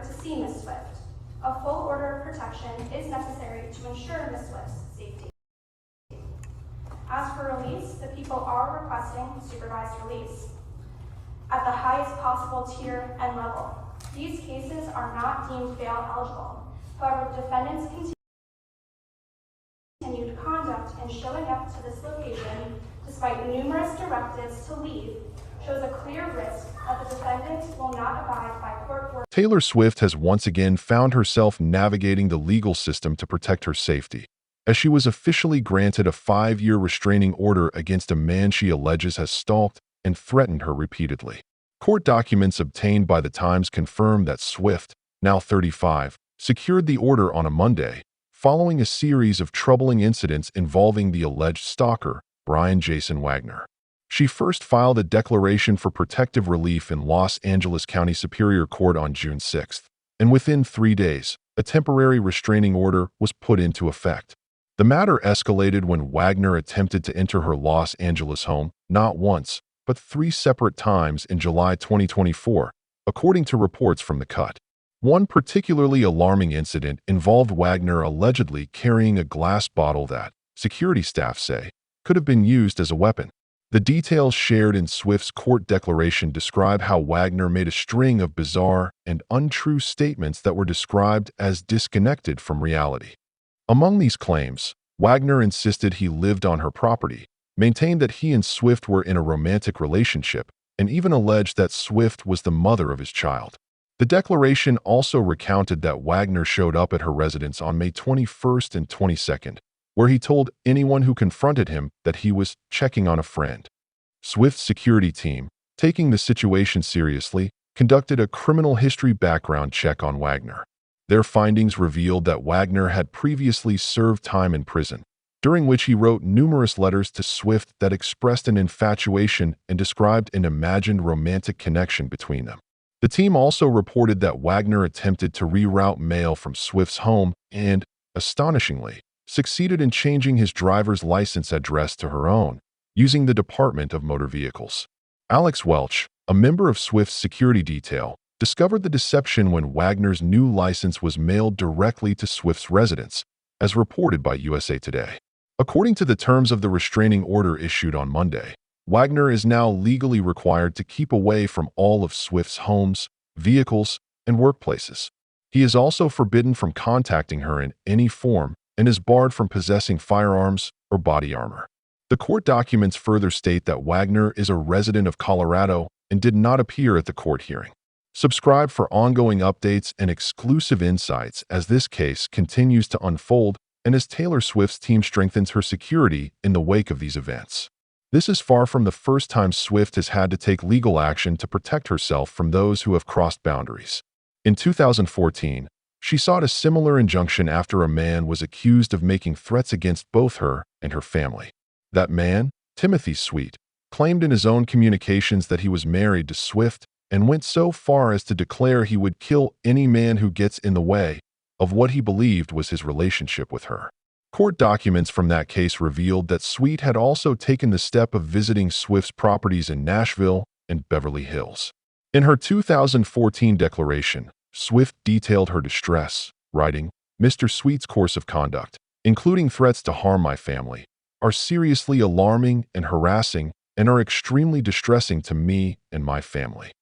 to see Ms. Swift. A full order of protection is necessary to ensure Ms. Swift's safety. As for release, the people are requesting supervised release at the highest possible tier and level. These cases are not deemed bail eligible. However, defendants continued conduct in showing up to this location despite numerous directives to leave shows a clear risk that the defendant will not abide by court orders. Taylor Swift has once again found herself navigating the legal system to protect her safety, as she was officially granted a 5-year restraining order against a man she alleges has stalked and threatened her repeatedly. Court documents obtained by The Times confirm that Swift, now 35, secured the order on a Monday, following a series of troubling incidents involving the alleged stalker, Brian Jason Wagner. She first filed a declaration for protective relief in Los Angeles County Superior Court on June 6, and within 3 days, a temporary restraining order was put into effect. The matter escalated when Wagner attempted to enter her Los Angeles home not once, but 3 separate times in July 2024, according to reports from The Cut. One particularly alarming incident involved Wagner allegedly carrying a glass bottle that, security staff say, could have been used as a weapon. The details shared in Swift's court declaration describe how Wagner made a string of bizarre and untrue statements that were described as disconnected from reality. Among these claims, Wagner insisted he lived on her property, maintained that he and Swift were in a romantic relationship, and even alleged that Swift was the mother of his child. The declaration also recounted that Wagner showed up at her residence on May 21st and 22nd, where he told anyone who confronted him that he was checking on a friend. Swift's security team, taking the situation seriously, conducted a criminal history background check on Wagner. Their findings revealed that Wagner had previously served time in prison, during which he wrote numerous letters to Swift that expressed an infatuation and described an imagined romantic connection between them. The team also reported that Wagner attempted to reroute mail from Swift's home and, astonishingly, succeeded in changing his driver's license address to her own, using the Department of Motor Vehicles. Alex Welch, a member of Swift's security detail, discovered the deception when Wagner's new license was mailed directly to Swift's residence, as reported by USA Today. According to the terms of the restraining order issued on Monday, Wagner is now legally required to keep away from all of Swift's homes, vehicles, and workplaces. He is also forbidden from contacting her in any form and is barred from possessing firearms or body armor. The court documents further state that Wagner is a resident of Colorado and did not appear at the court hearing. Subscribe for ongoing updates and exclusive insights as this case continues to unfold and as Taylor Swift's team strengthens her security in the wake of these events. This is far from the first time Swift has had to take legal action to protect herself from those who have crossed boundaries. In 2014, she sought a similar injunction after a man was accused of making threats against both her and her family. That man, Timothy Sweet, claimed in his own communications that he was married to Swift and went so far as to declare he would kill any man who gets in the way of what he believed was his relationship with her. Court documents from that case revealed that Sweet had also taken the step of visiting Swift's properties in Nashville and Beverly Hills. In her 2014 declaration, Swift detailed her distress, writing, "Mr. Sweet's course of conduct, including threats to harm my family, are seriously alarming and harassing and are extremely distressing to me and my family."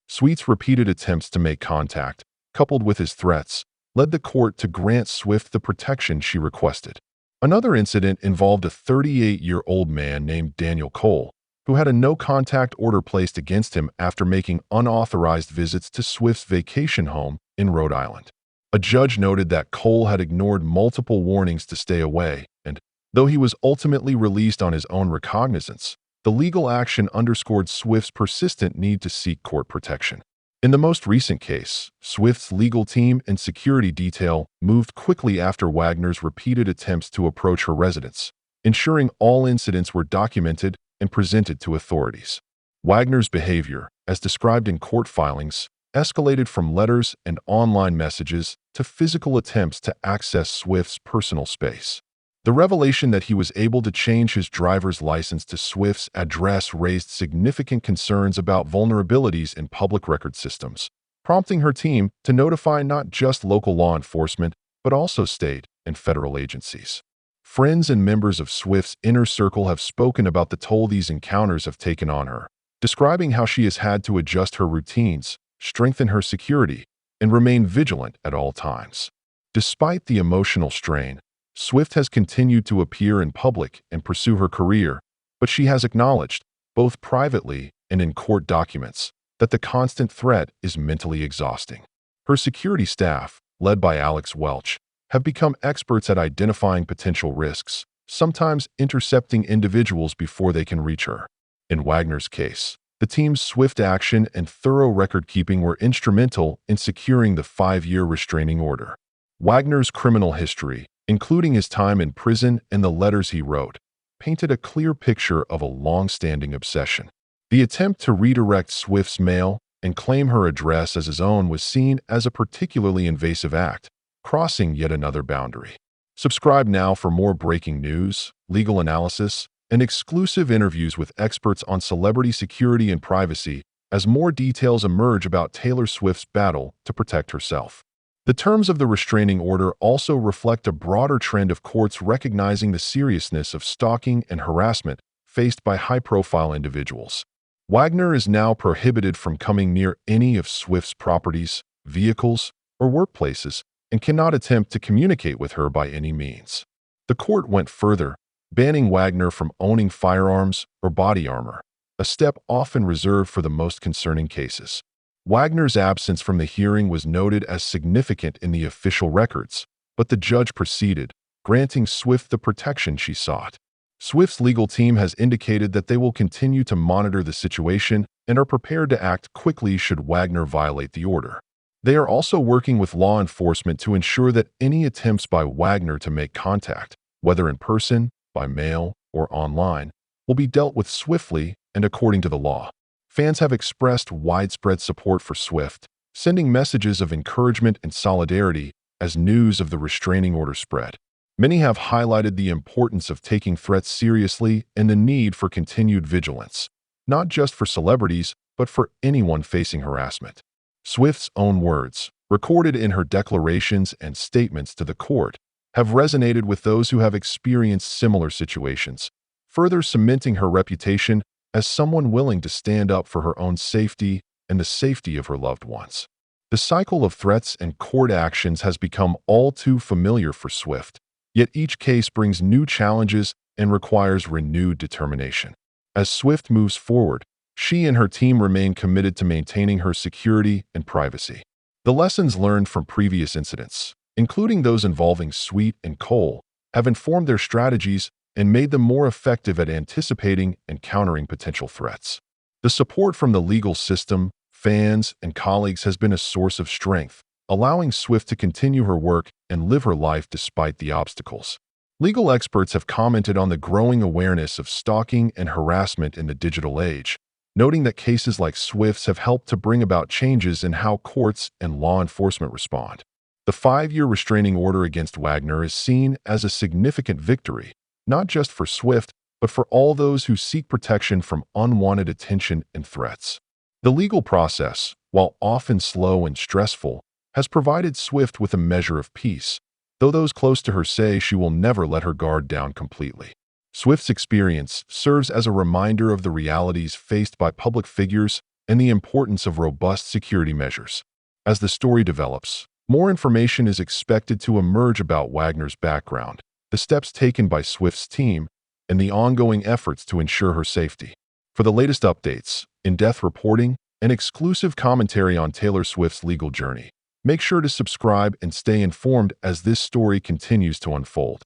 Sweet's repeated attempts to make contact, coupled with his threats, led the court to grant Swift the protection she requested. Another incident involved a 38-year-old man named Daniel Cole, who had a no-contact order placed against him after making unauthorized visits to Swift's vacation home in Rhode Island. A judge noted that Cole had ignored multiple warnings to stay away, and, though he was ultimately released on his own recognizance, the legal action underscored Swift's persistent need to seek court protection. In the most recent case, Swift's legal team and security detail moved quickly after Wagner's repeated attempts to approach her residence, ensuring all incidents were documented and presented to authorities. Wagner's behavior, as described in court filings, escalated from letters and online messages to physical attempts to access Swift's personal space. The revelation that he was able to change his driver's license to Swift's address raised significant concerns about vulnerabilities in public record systems, prompting her team to notify not just local law enforcement, but also state and federal agencies. Friends and members of Swift's inner circle have spoken about the toll these encounters have taken on her, describing how she has had to adjust her routines, strengthen her security, and remain vigilant at all times. Despite the emotional strain, Swift has continued to appear in public and pursue her career, but she has acknowledged, both privately and in court documents, that the constant threat is mentally exhausting. Her security staff, led by Alex Welch, have become experts at identifying potential risks, sometimes intercepting individuals before they can reach her. In Wagner's case, the team's swift action and thorough record-keeping were instrumental in securing the 5-year restraining order. Wagner's criminal history, including his time in prison and the letters he wrote, painted a clear picture of a long-standing obsession. The attempt to redirect Swift's mail and claim her address as his own was seen as a particularly invasive act, crossing yet another boundary. Subscribe now for more breaking news, legal analysis, and exclusive interviews with experts on celebrity security and privacy as more details emerge about Taylor Swift's battle to protect herself. The terms of the restraining order also reflect a broader trend of courts recognizing the seriousness of stalking and harassment faced by high-profile individuals. Wagner is now prohibited from coming near any of Swift's properties, vehicles, or workplaces, and cannot attempt to communicate with her by any means. The court went further, banning Wagner from owning firearms or body armor, a step often reserved for the most concerning cases. Wagner's absence from the hearing was noted as significant in the official records, but the judge proceeded, granting Swift the protection she sought. Swift's legal team has indicated that they will continue to monitor the situation and are prepared to act quickly should Wagner violate the order. They are also working with law enforcement to ensure that any attempts by Wagner to make contact, whether in person, by mail, or online, will be dealt with swiftly and according to the law. Fans have expressed widespread support for Swift, sending messages of encouragement and solidarity as news of the restraining order spread. Many have highlighted the importance of taking threats seriously and the need for continued vigilance, not just for celebrities, but for anyone facing harassment. Swift's own words, recorded in her declarations and statements to the court, have resonated with those who have experienced similar situations, further cementing her reputation as someone willing to stand up for her own safety and the safety of her loved ones. The cycle of threats and court actions has become all too familiar for Swift, yet each case brings new challenges and requires renewed determination. As Swift moves forward, she and her team remain committed to maintaining her security and privacy. The lessons learned from previous incidents, including those involving Sweet and Cole, have informed their strategies and made them more effective at anticipating and countering potential threats. The support from the legal system, fans, and colleagues has been a source of strength, allowing Swift to continue her work and live her life despite the obstacles. Legal experts have commented on the growing awareness of stalking and harassment in the digital age, noting that cases like Swift's have helped to bring about changes in how courts and law enforcement respond. The 5-year restraining order against Wagner is seen as a significant victory, not just for Swift, but for all those who seek protection from unwanted attention and threats. The legal process, while often slow and stressful, has provided Swift with a measure of peace, though those close to her say she will never let her guard down completely. Swift's experience serves as a reminder of the realities faced by public figures and the importance of robust security measures. As the story develops, more information is expected to emerge about Wagner's background, the steps taken by Swift's team, and the ongoing efforts to ensure her safety. For the latest updates, in-depth reporting, and exclusive commentary on Taylor Swift's legal journey, make sure to subscribe and stay informed as this story continues to unfold.